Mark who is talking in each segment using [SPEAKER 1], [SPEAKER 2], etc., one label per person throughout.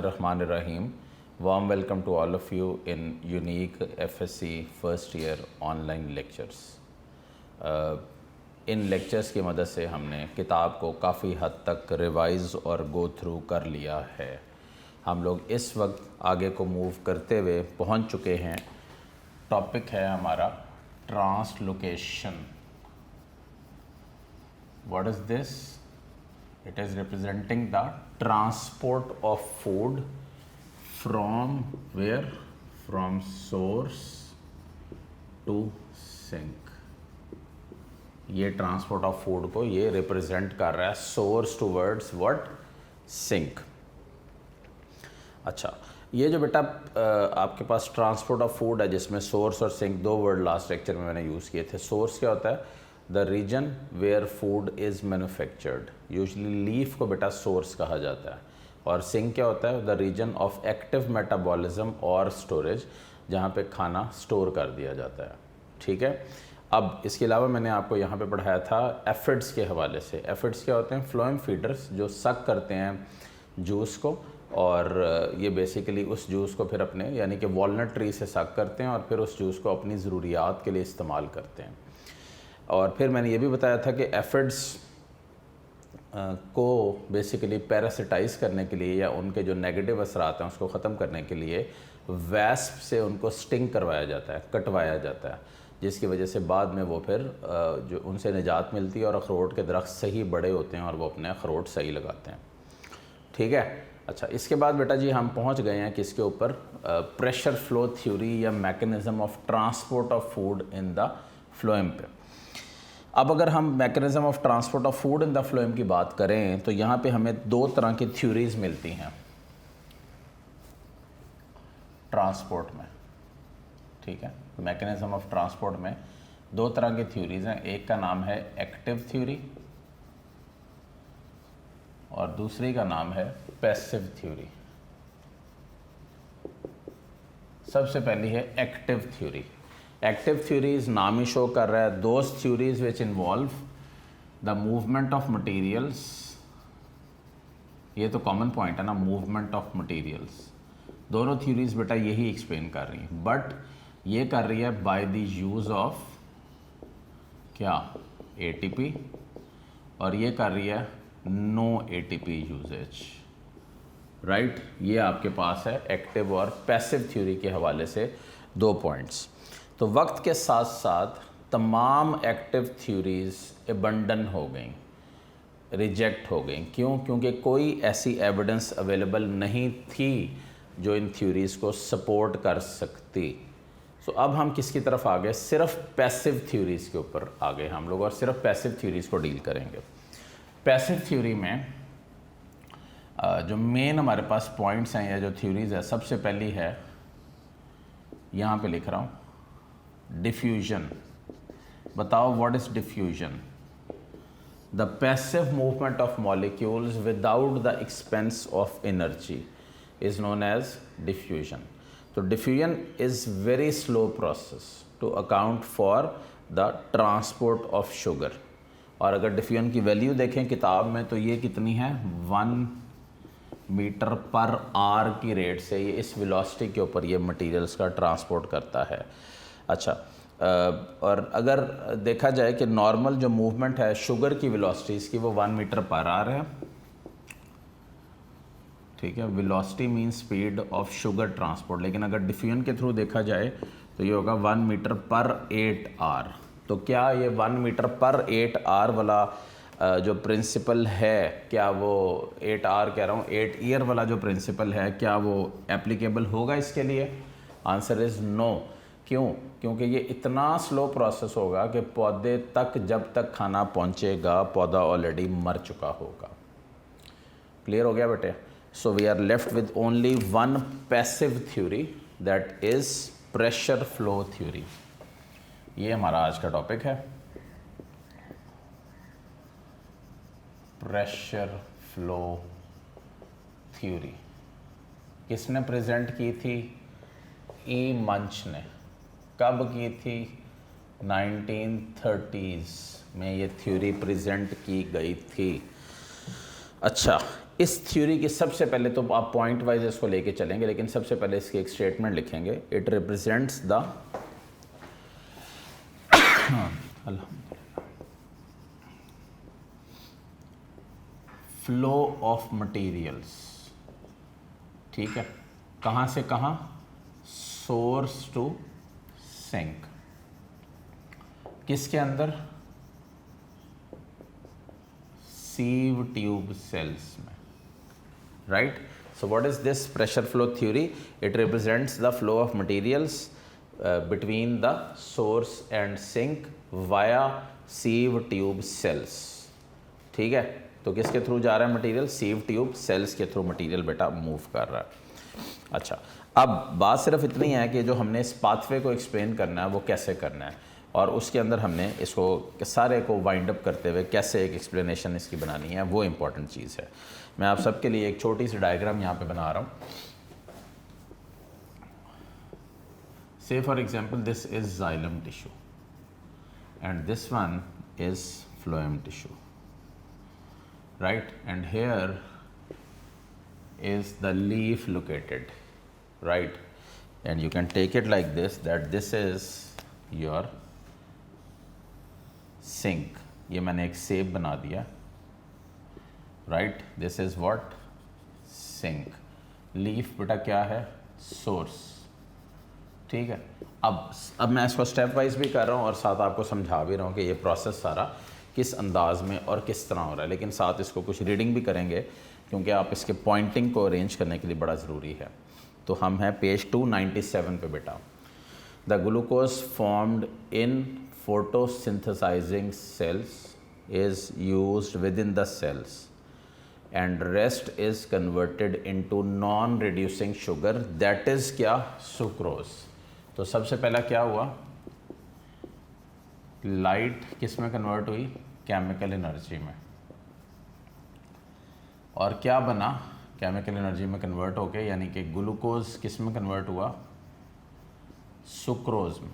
[SPEAKER 1] Bismillahirrahmanirrahim. Warm welcome to all of you in unique FSC first year online lectures. In lectures की मदद से हमने किताब को काफ़ी हद तक रिवाइज़ और गो थ्रू कर लिया है। हम लोग इस वक्त आगे को मूव करते हुए पहुंच चुके हैं। टॉपिक है हमारा translocation. What is this? It is representing the transport of food from where? From source to sink. ये ट्रांसपोर्ट ऑफ फूड को ये रिप्रेजेंट कर रहा है सोर्स टूवर्ड्स व्हाट? सिंक। अच्छा, ये जो बेटा आपके पास ट्रांसपोर्ट ऑफ फूड है जिसमें सोर्स और सिंक दो वर्ड लास्ट लेक्चर में मैंने यूज़ किए थे। सोर्स क्या होता है? The region where food is manufactured. Usually leaf को बेटा सोर्स कहा जाता है। और सिंक क्या होता है? The region of active metabolism और स्टोरेज, जहाँ पे खाना स्टोर कर दिया जाता है। ठीक है। अब इसके अलावा मैंने आपको यहाँ पे पढ़ाया था एफिड्स के हवाले से। एफिड्स क्या होते हैं? फ्लोएम फीडर्स, जो सक करते हैं जूस को, और ये बेसिकली उस जूस को फिर अपने यानी कि वॉलनट ट्री से सक करते हैं और फिर उस जूस को अपनी ज़रूरियात के लिए इस्तेमाल करते हैं। और फिर मैंने ये भी बताया था कि एफिड्स को बेसिकली पैरासिटाइज करने के लिए या उनके जो नेगेटिव असरात हैं उसको ख़त्म करने के लिए वैस्प से उनको स्टिंग करवाया जाता है, कटवाया जाता है, जिसकी वजह से बाद में वो फिर जो उनसे निजात मिलती है और अखरोट के दरख्त सही बड़े होते हैं और वो अपने अखरोट सही लगाते हैं। ठीक है। अच्छा, इसके बाद बेटा जी हम पहुंच गए हैं किसके ऊपर? प्रेशर फ्लो थ्योरी या mechanism of transport of food in the phloem पे। अब अगर हम mechanism of transport of food in the phloem की बात करें तो यहाँ पे हमें दो तरह की थ्योरीज मिलती हैं ट्रांसपोर्ट में। ठीक है। मैकेनिज़्म ऑफ ट्रांसपोर्ट में दो तरह की थ्योरीज हैं। एक का नाम है एक्टिव थ्योरी और दूसरी का नाम है पैसिव थ्योरी। सबसे पहली है एक्टिव थ्योरी। एक्टिव थ्योरीज नाम ही शो कर रहा है those theories which involve the movement of materials. ये तो कॉमन पॉइंट है ना, मूवमेंट ऑफ मटेरियल्स। दोनों थ्योरीज बेटा यही एक्सप्लेन कर रही हैं, बट ये कर रही है बाय द यूज ऑफ क्या? एटीपी, और ये कर रही है नो एटीपी यूजेज। राइट। ये आपके पास है एक्टिव और पैसिव थ्योरी के हवाले से दो पॉइंट्स। तो वक्त के साथ साथ तमाम एक्टिव थ्योरीज एबंडन हो गई, रिजेक्ट हो गई। क्यों? क्योंकि कोई ऐसी एविडेंस अवेलेबल नहीं थी जो इन थ्योरीज़ को सपोर्ट कर सकती। सो अब हम किसकी तरफ आ गए? सिर्फ पैसिव थ्योरीज़ के ऊपर आ गए हम लोग और सिर्फ पैसिव थ्योरीज़ को डील करेंगे। पैसिव थ्योरी में जो मेन हमारे पास पॉइंट्स हैं या जो थ्योरीज़ है, सबसे पहली है, यहाँ पे लिख रहा हूँ, डिफ्यूजन। बताओ what is diffusion? The passive movement of molecules without the expense of energy is known as diffusion. तो diffusion is very slow process to account for the transport of sugar. और अगर डिफ्यूजन की value देखें किताब में तो ये कितनी है? 1 मीटर पर आर की रेट से ये इस वेलोसिटी के ऊपर ये मटेरियल्स का ट्रांसपोर्ट करता है। अच्छा, और अगर देखा जाए कि नॉर्मल जो मूवमेंट है शुगर की वेलोसिटीज़ की वो 1 मीटर पर आर है। ठीक है। Velocity mean speed of sugar transport. लेकिन अगर डिफ्यूजन के थ्रू देखा जाए तो ये होगा 1 मीटर पर 8 आर। तो क्या ये 1 मीटर पर 8 आर वाला जो प्रिंसिपल है, क्या वो 8 आर कह रहा हूँ 8 ईयर वाला जो प्रिंसिपल है, क्या वो एप्लीकेबल होगा इसके लिए? Answer is no. क्यों? क्योंकि ये इतना स्लो प्रोसेस होगा कि पौधे तक जब तक खाना पहुँचेगा पौधा ऑलरेडी मर चुका होगा। क्लियर हो गया बेटे? So we are left with only one passive theory, that is pressure flow theory. ये हमारा आज का टॉपिक है, प्रेशर फ्लो थ्योरी। किसने प्रेजेंट की थी? ई मंच ने। कब की थी? 1930s में ये थ्योरी प्रेजेंट की गई थी। अच्छा, इस थ्योरी की सबसे पहले तो आप पॉइंट वाइज इसको लेके चलेंगे, लेकिन सबसे पहले इसकी एक स्टेटमेंट लिखेंगे। It represents the flow of materials. ठीक है, कहाँ से कहाँ? Source to sink. किसके अंदर? सीव ट्यूब सेल्स में, right? So what is this pressure flow theory? It represents the flow of materials between the source and sink via sieve tube cells. ठीक है, तो किसके थ्रू जा रहा है मटेरियल? सीव ट्यूब सेल्स के थ्रू मटेरियल बेटा मूव कर रहा है। अच्छा, अब बात सिर्फ इतनी है कि जो हमने इस पाथवे को एक्सप्लेन करना है वो कैसे करना है, और उसके अंदर हमने इसको सारे को वाइंड अप करते हुए कैसे एक एक्सप्लेनेशन इसकी बनानी है, वो इम्पॉर्टेंट चीज़ है। मैं आप सबके लिए एक छोटी सी डायग्राम यहाँ पे बना रहा हूँ। से for example this is xylem tissue and this one is phloem tissue, right? And here is the leaf located, right? And you can take it like this, that this is your sink. ये मैंने एक shape बना दिया, right? This is what? Sink. Leaf बेटा क्या है? Source. ठीक है, अब मैं इसको स्टेप वाइज भी कर रहा हूँ और साथ आपको समझा भी रहा हूँ कि ये प्रोसेस सारा किस अंदाज में और किस तरह हो रहा है, लेकिन साथ इसको कुछ रीडिंग भी करेंगे क्योंकि आप इसके पॉइंटिंग को अरेंज करने के लिए बड़ा ज़रूरी है। तो हम हैं पेज 297 पे बेटा। The glucose formed in photosynthesizing cells is used with in the cells and rest is converted into non reducing sugar, that is क्या? सुक्रोज। तो सबसे पहला क्या हुआ? लाइट किस में कन्वर्ट हुई? केमिकल एनर्जी में। और क्या बना? केमिकल एनर्जी में कन्वर्ट होके, यानी कि ग्लूकोज किस में कन्वर्ट हुआ? सुक्रोज में,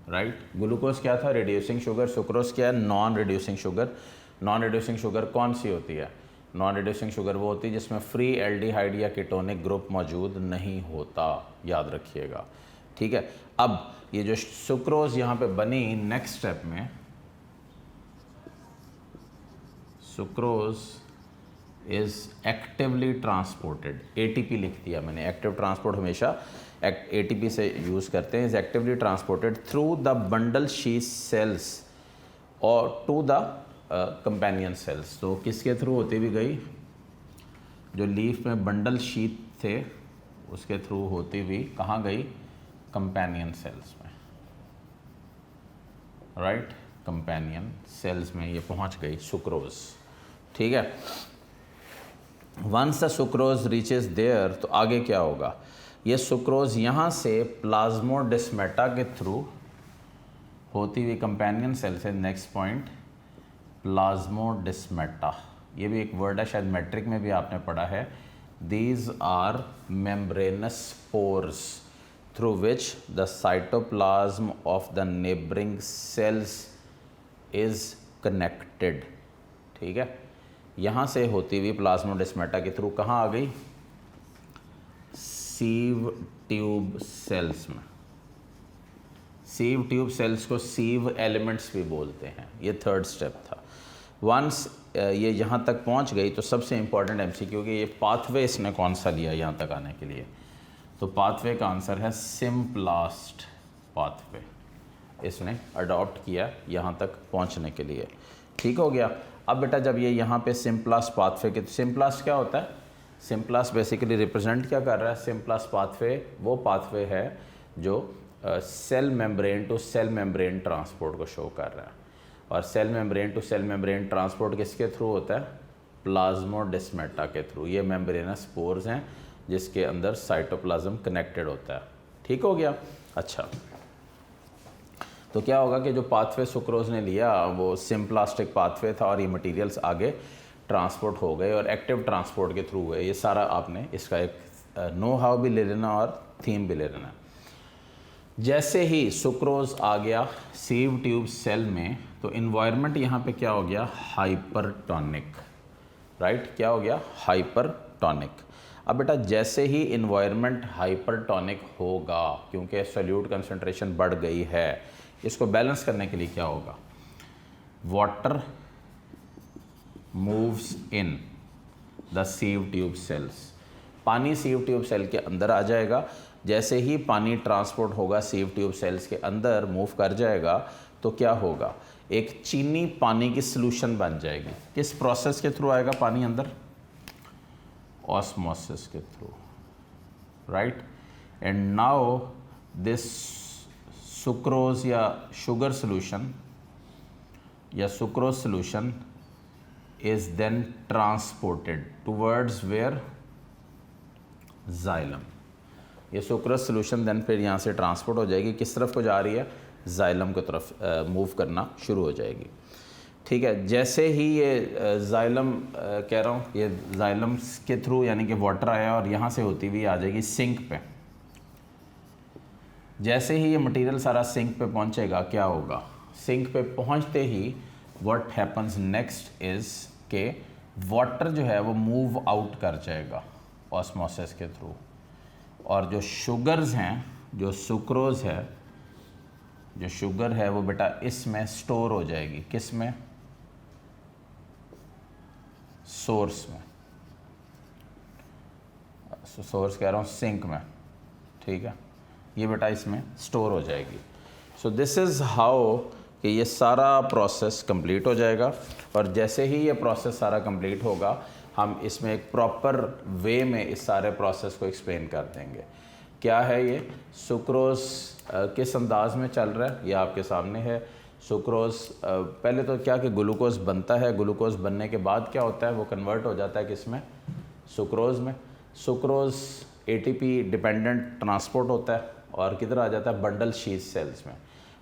[SPEAKER 1] राइट? ग्लूकोज क्या था? Reducing sugar. सुक्रोज क्या है? Non reducing sugar. Non reducing sugar कौन सी होती है? नॉन रिड्यूसिंग शुगर वो होती है जिसमें फ्री एल्डिहाइड या कीटोनिक ग्रुप मौजूद नहीं होता, याद रखिएगा। ठीक है, अब ये जो सुक्रोज यहाँ पे बनी, नेक्स्ट स्टेप में sucrose is actively transported. ATP लिख दिया मैंने, एक्टिव ट्रांसपोर्ट हमेशा एटीपी से यूज़ करते हैं। Is actively transported through the bundle sheath sales और टू द कंपेनियन सेल्स। तो किसके थ्रू होती भी गई? जो लीफ में बंडल शीथ थे उसके थ्रू होती हुई कहाँ गई? कंपेनियन सेल्स में, राइट? कंपेनियन सेल्स में ये पहुंच गई सुक्रोज। ठीक है, once the sucrose reaches there, तो आगे क्या होगा? ये सुक्रोज यहाँ से प्लाज्मोडेस्माटा के थ्रू होती हुई कंपेनियन सेल से, नेक्स्ट पॉइंट, प्लाज्मोडेस्माटा। ये भी एक वर्ड है, शायद मैट्रिक में भी आपने पढ़ा है। These are membranous pores through which the cytoplasm of the neighboring cells is connected। ठीक है, यहाँ से होती हुई प्लाज्मोडेस्माटा के थ्रू कहाँ आ गई? सीव ट्यूब सेल्स में। सीव ट्यूब सेल्स को सीव एलिमेंट्स भी बोलते हैं। ये थर्ड स्टेप था। वंस ये यहाँ तक पहुँच गई तो सबसे इम्पॉर्टेंट एमसीक्यू कि ये पाथवे इसने कौन सा लिया यहाँ तक आने के लिए? तो पाथवे का आंसर है सिम्प्लास्ट पाथवे, इसने अडॉप्ट किया यहाँ तक पहुँचने के लिए। ठीक हो गया। अब बेटा जब ये यहाँ पे सिम्प्लास्ट पाथवे के, तो सिम्प्लास्ट क्या होता है? सिम्प्लास्ट बेसिकली रिप्रेजेंट क्या कर रहा है? सिम्प्लास्ट पाथवे वो पाथवे है जो cell membrane to cell membrane transport को शो कर रहा है। और cell membrane to cell membrane transport किसके थ्रू होता है? प्लाज्मोडेस्माटा के थ्रू। ये मेम्ब्रेनस पोर्स हैं जिसके अंदर साइटोप्लाज्म कनेक्टेड होता है। ठीक हो गया। अच्छा, तो क्या होगा कि जो पाथवे सुक्रोज ने लिया वो सिम्प्लास्टिक पाथवे था और ये मटेरियल्स आगे ट्रांसपोर्ट हो गए और एक्टिव ट्रांसपोर्ट के थ्रू हुए। ये सारा आपने इसका एक नो हाउ भी ले लेना और थीम भी ले लेना। जैसे ही सुक्रोज आ गया सीव ट्यूब सेल में तो इन्वायरमेंट यहाँ पे क्या हो गया, हाइपरटोनिक, राइट, क्या हो गया, हाइपरटोनिक। अब बेटा जैसे ही इन्वायरमेंट हाइपरटोनिक होगा, क्योंकि सोल्यूट कंसंट्रेशन बढ़ गई है, इसको बैलेंस करने के लिए क्या होगा, water moves in the सीव tube sales, पानी सीव ट्यूब सेल के अंदर आ जाएगा। जैसे ही पानी ट्रांसपोर्ट होगा सीव ट्यूब सेल्स के अंदर, मूव कर जाएगा, तो क्या होगा, एक चीनी पानी की सॉल्यूशन बन जाएगी। किस प्रोसेस के थ्रू आएगा पानी अंदर, ऑस्मोसिस के through, right. And now this sucrose या शुगर सॉल्यूशन या sucrose solution is then transported towards where, xylem. ये सुक्रोज सॉल्यूशन देन फिर यहाँ से ट्रांसपोर्ट हो जाएगी, किस तरफ को जा रही है, जाइलम की तरफ मूव करना शुरू हो जाएगी। ठीक है, जैसे ही ये जाइलम कह रहा हूँ, ये जाइलम के थ्रू यानी कि वाटर आया और यहाँ से होती हुई आ जाएगी सिंक पे। जैसे ही ये मटेरियल सारा सिंक पे पहुँचेगा, क्या होगा, सिंक पे पहुँचते ही व्हाट हैपन्स नेक्स्ट इज़ के वाटर जो है वो मूव आउट कर जाएगा ऑस्मोसिस के थ्रू, और जो शुगर्स हैं, जो सुक्रोज है, जो शुगर है वो बेटा इसमें स्टोर हो जाएगी, किस में, सोर्स में, सोर्स कह रहा हूँ सिंक में, ठीक है, ये बेटा इसमें स्टोर हो जाएगी। सो दिस इज़ हाउ कि ये सारा प्रोसेस कंप्लीट हो जाएगा। और जैसे ही ये प्रोसेस सारा कंप्लीट होगा, हम इसमें एक प्रॉपर वे में इस सारे प्रोसेस को एक्सप्लेन कर देंगे। क्या है ये, सुक्रोज किस अंदाज में चल रहा है, ये आपके सामने है। सुक्रोज पहले तो क्या कि ग्लूकोज बनता है, ग्लूकोज बनने के बाद क्या होता है, वो कन्वर्ट हो जाता है किसमें, सुक्रोज में। सुक्रोज एटीपी डिपेंडेंट ट्रांसपोर्ट होता है और किधर आ जाता है, बंडल शीथ सेल्स में।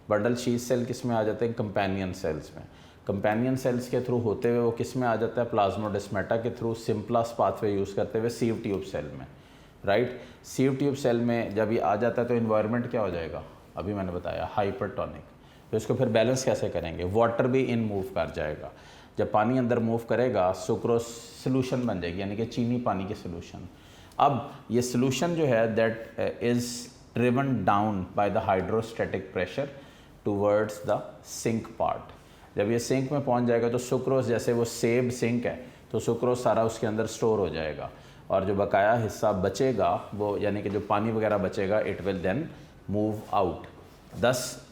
[SPEAKER 1] बंडल शीथ सेल किस में आ जाते हैं, कंपेनियन सेल्स में। कंपेनियन सेल्स के थ्रू होते हुए वो किस में आ जाता है, प्लाज्मोडेस्माटा के थ्रू सिंपलेस्ट पाथवे यूज़ करते हुए सीव ट्यूब सेल में, राइट। सीव ट्यूब सेल में जब ये आ जाता है तो इन्वायरमेंट क्या हो जाएगा, अभी मैंने बताया हाइपरटोनिक। तो इसको फिर बैलेंस कैसे करेंगे, वाटर भी इन मूव कर जाएगा। जब पानी अंदर मूव करेगा, सुक्रोज सोल्यूशन बन जाएगी, यानी कि चीनी पानी की सोल्यूशन। अब ये सोल्यूशन जो है that is driven down by the hydrostatic pressure towards the sink part. जब ये सिंक में पहुंच जाएगा तो सुक्रोज, जैसे वो सेब सिंक है तो सुक्रोज सारा उसके अंदर स्टोर हो जाएगा, और जो बकाया हिस्सा बचेगा वो, यानी कि जो पानी वगैरह बचेगा, it will then move out, thus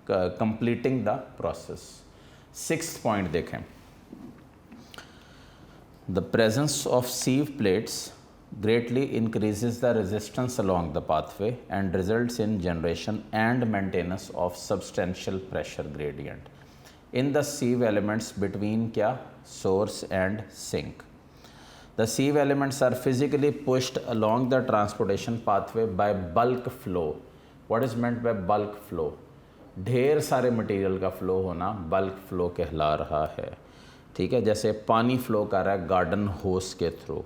[SPEAKER 1] completing the process. 6th point देखें, the presence of sieve plates greatly increases the resistance along the pathway and results in generation and maintenance of substantial pressure gradient in the sieve elements between क्या, source and sink. The sieve elements are physically pushed along the transportation pathway by bulk flow. What is meant by bulk flow? ढेर सारे material का flow होना bulk flow कहला रहा है, ठीक है। जैसे पानी फ्लो कर रहा है गार्डन होस के थ्रू,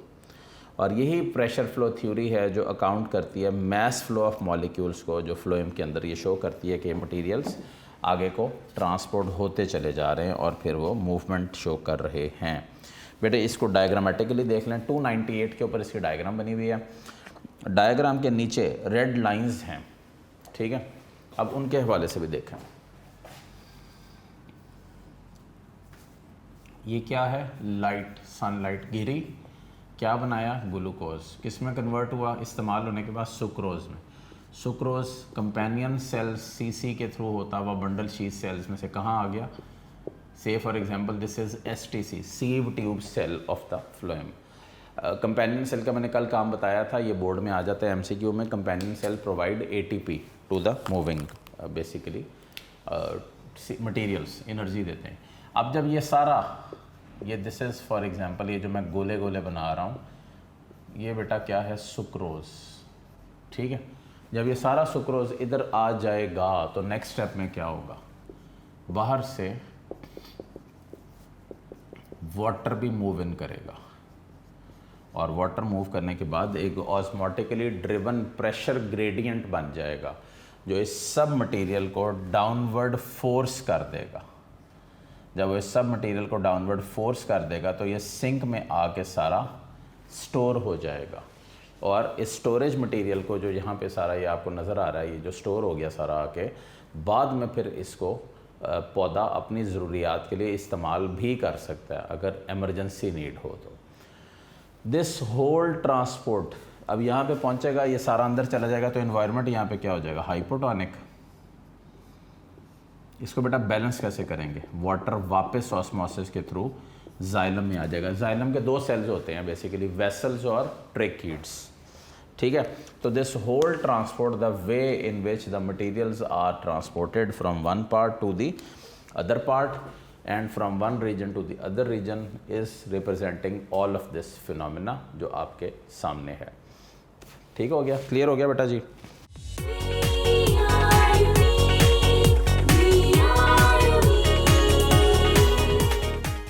[SPEAKER 1] और यही प्रेशर फ्लो थ्योरी है जो अकाउंट करती है मैस फ्लो ऑफ मॉलिक्यूल्स को, जो फ्लोएम के अंदर ये शो करती है कि ये मटेरियल्स आगे को ट्रांसपोर्ट होते चले जा रहे हैं और फिर वो मूवमेंट शो कर रहे हैं। बेटे इसको डायग्रामेटिकली देख लें, 298 के ऊपर इसकी डायग्राम बनी हुई है। डायग्राम के नीचे रेड लाइंस हैं, ठीक है। अब उनके हवाले से भी देखें, ये क्या है, लाइट, सनलाइट गिरी, क्या बनाया, ग्लूकोज, किस में कन्वर्ट हुआ, इस्तेमाल होने के बाद सुक्रोज में। सुक्रोज कंपेनियन सेल सीसी के थ्रू होता हुआ बंडल शीथ सेल्स में से कहाँ आ गया, से for example this is STC, sieve tube cell of the phloem. Companion cell का मैंने कल काम बताया था, ये बोर्ड में आ जाता है एमसीक्यू में। Companion cell provide ATP to the moving, basically materials energy देते हैं। अब जब ये सारा, ये दिस इज़ फॉर एग्जांपल, ये जो मैं गोले गोले बना रहा हूँ, ये बेटा क्या है, सुक्रोज, ठीक है। जब ये सारा सुक्रोज इधर आ जाएगा तो नेक्स्ट स्टेप में क्या होगा, बाहर से वाटर भी मूव इन करेगा, और वाटर मूव करने के बाद एक ऑस्मोटिकली ड्रिवन प्रेशर ग्रेडियंट बन जाएगा। जो इस सब मटेरियल को डाउनवर्ड फोर्स कर देगा। जब वो इस सब मटेरियल को डाउनवर्ड फोर्स कर देगा तो ये सिंक में आके सारा स्टोर हो जाएगा, और इस स्टोरेज मटेरियल को जो यहाँ पे सारा ये आपको नज़र आ रहा है, ये जो स्टोर हो गया सारा आके, बाद में फिर इसको पौधा अपनी ज़रूरियात के लिए इस्तेमाल भी कर सकता है अगर एमरजेंसी नीड हो तो। दिस होल ट्रांसपोर्ट अब यहाँ पे पहुँचेगा, ये सारा अंदर चला जाएगा तो इन्वायरमेंट यहाँ पे क्या हो जाएगा, हाइपोटोनिक। इसको बेटा बैलेंस कैसे करेंगे, वाटर वापस ऑस्मोसिस के थ्रू जाइलम में आ जाएगा। जाइलम के दो सेल्स होते हैं बेसिकली, वेसल्स और ट्रेकीड्स, ठीक है। तो this whole transport, the way in which the materials are transported from one part to the other part and from one region to the other region is representing all of this phenomena जो आपके सामने है। ठीक हो गया, clear हो गया बेटा जी।